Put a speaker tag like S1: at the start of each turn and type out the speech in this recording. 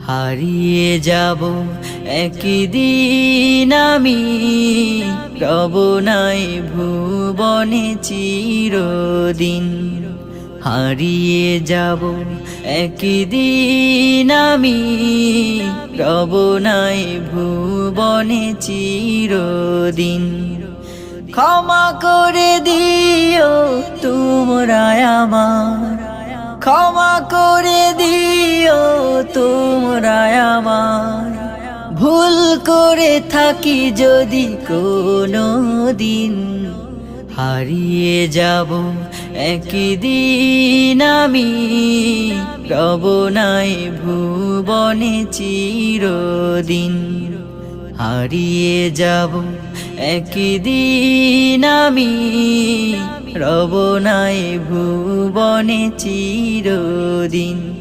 S1: হারিয়ে যাব একদিন আমি, রব নাই ভুবনে চিরদিন। হারিয়ে যাব একদিন আমি, রব নাই ভুবনে চিরদিন। ক্ষমা করে দিও তোমরা আমার, ক্ষমা করে দিও তোমরা আমার। ভুল করে থাকি যদি কোনো দিন, হারিয়ে যাব একদিন আমি, রব নাই ভুবনে চিরদিন। হারিয়ে যাব একদিন আমি, রব নাই ভুবনে চিরদিন।